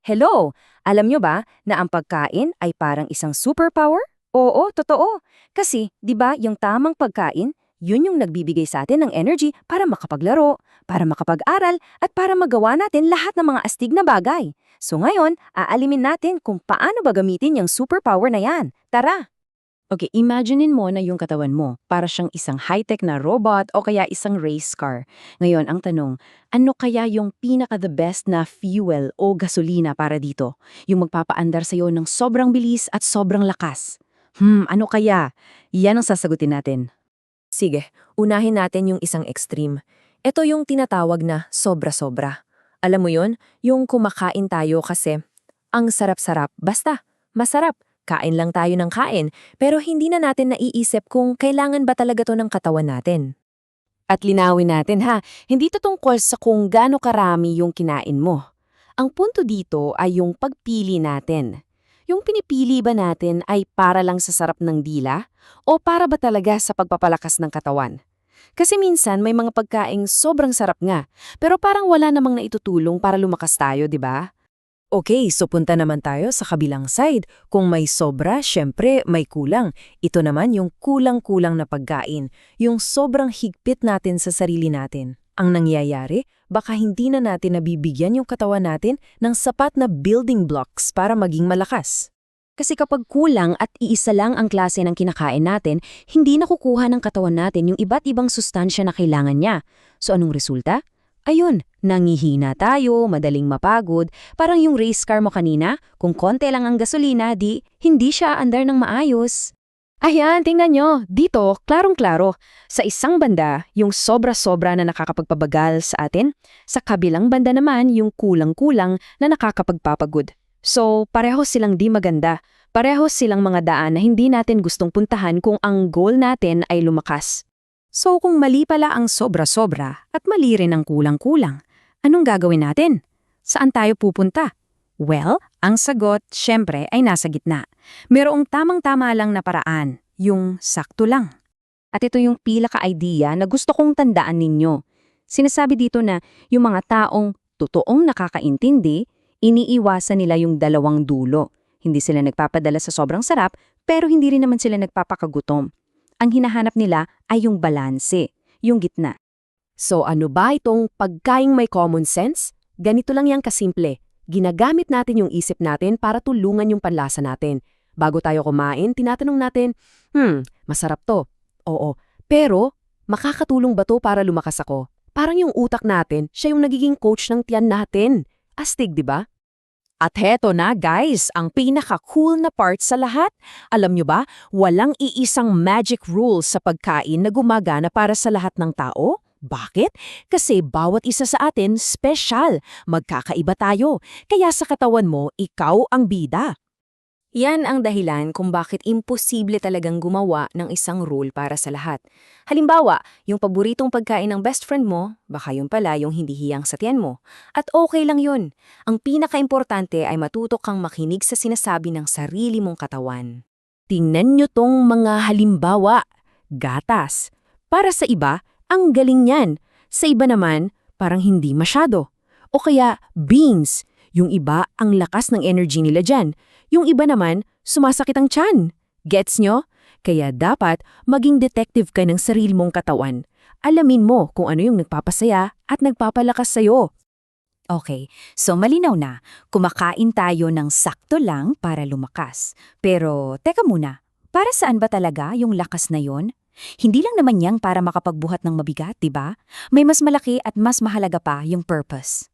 Hello! Alam nyo ba na ang pagkain ay parang isang superpower? Oo, totoo. Kasi, di ba, yung tamang pagkain, yun yung nagbibigay sa atin ng energy para makapaglaro, para makapag-aral, at para magawa natin lahat ng mga astig na bagay. So ngayon, aalimin natin kung paano ba gamitin yung superpower na yan. Tara! Okay, imaginein mo na yung katawan mo, para siyang isang high-tech na robot o kaya isang race car. Ngayon, ang tanong, ano kaya yung pinaka-the best na fuel o gasolina para dito? Yung magpapaandar sa'yo ng sobrang bilis at sobrang lakas. Ano kaya? Yan ang sasagutin natin. Sige, unahin natin yung isang extreme. Ito yung tinatawag na sobra-sobra. Alam mo yun, yung kumakain tayo kasi ang sarap-sarap, basta, masarap. Kain lang tayo ng kain, pero hindi na natin naiisip kung kailangan ba talaga to ng katawan natin. At linawin natin ha, hindi to tungkol sa kung gaano karami yung kinain mo. Ang punto dito ay yung pagpili natin. Yung pinipili ba natin ay para lang sa sarap ng dila o para ba talaga sa pagpapalakas ng katawan? Kasi minsan may mga pagkaing sobrang sarap nga, pero parang wala namang naitutulong para lumakas tayo, di ba? Okay, so punta naman tayo sa kabilang side. Kung may sobra, syempre may kulang. Ito naman yung kulang-kulang na pagkain, yung sobrang higpit natin sa sarili natin. Ang nangyayari, baka hindi na natin nabibigyan yung katawan natin ng sapat na building blocks para maging malakas. Kasi kapag kulang at iisa lang ang klase ng kinakain natin, hindi nakukuha ng katawan natin yung iba't ibang sustansya na kailangan niya. So anong resulta? Ayun, nangihina tayo, madaling mapagod, parang yung race car mo kanina, kung konti lang ang gasolina, di hindi siya aandar ng maayos. Ayan, tingnan nyo, dito, klarong-klaro. Sa isang banda, yung sobra-sobra na nakakapagpabagal sa atin, sa kabilang banda naman yung kulang-kulang na nakakapagpapagod. So, pareho silang di maganda. Pareho silang mga daan na hindi natin gustong puntahan kung ang goal natin ay lumakas. So kung mali pala ang sobra-sobra at mali rin ang kulang-kulang, anong gagawin natin? Saan tayo pupunta? Well, ang sagot, syempre, ay nasa gitna. Merong tamang-tama lang na paraan, yung sakto lang. At ito yung pila ka-idea na gusto kong tandaan ninyo. Sinasabi dito na yung mga taong totoong nakakaintindi, iniiwasan nila yung dalawang dulo. Hindi sila nagpapadala sa sobrang sarap, pero hindi rin naman sila nagpapakagutom. Ang hinahanap nila ay yung balanse, yung gitna. So ano ba itong pagkaing may common sense? Ganito lang yang kasimple. Ginagamit natin yung isip natin para tulungan yung panlasa natin. Bago tayo kumain, tinatanong natin, masarap to. Oo, pero makakatulong ba to para lumakas ako? Parang yung utak natin, siya yung nagiging coach ng tiyan natin. Astig, di ba? At heto na guys, ang pinaka-cool na part sa lahat. Alam nyo ba, walang iisang magic rule sa pagkain na gumagana para sa lahat ng tao. Bakit? Kasi bawat isa sa atin special. Magkakaiba tayo. Kaya sa katawan mo, ikaw ang bida. Yan ang dahilan kung bakit imposible talagang gumawa ng isang rule para sa lahat. Halimbawa, yung paboritong pagkain ng best friend mo, baka yun pala yung hindi hiyang sa tiyan mo. At okay lang yun. Ang pinaka-importante ay matuto kang makinig sa sinasabi ng sarili mong katawan. Tingnan nyo tong mga halimbawa. Gatas. Para sa iba, ang galing niyan. Sa iba naman, parang hindi masyado. O kaya, beans. Yung iba, ang lakas ng energy nila dyan. Yung iba naman, sumasakit ang tiyan. Gets nyo? Kaya dapat maging detective ka ng sarili mong katawan. Alamin mo kung ano yung nagpapasaya at nagpapalakas sa'yo. Okay, so malinaw na, kumakain tayo ng sakto lang para lumakas. Pero teka muna, para saan ba talaga yung lakas na yon? Hindi lang naman yang para makapagbuhat ng mabigat, diba? May mas malaki at mas mahalaga pa yung purpose.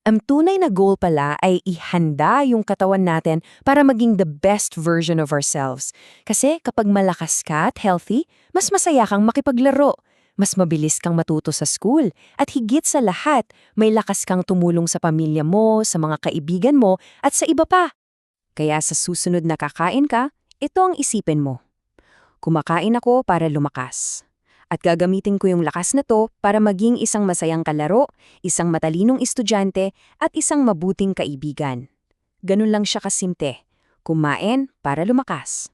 Ang tunay na goal pala ay ihanda yung katawan natin para maging the best version of ourselves. Kasi kapag malakas ka at healthy, mas masaya kang makipaglaro. Mas mabilis kang matuto sa school. At higit sa lahat, may lakas kang tumulong sa pamilya mo, sa mga kaibigan mo, at sa iba pa. Kaya sa susunod na kakain ka, ito ang isipin mo. Kumakain ako para lumakas. At gagamitin ko yung lakas na to para maging isang masayang kalaro, isang matalinong estudyante, at isang mabuting kaibigan. Ganun lang siya kasimple. Kumain para lumakas.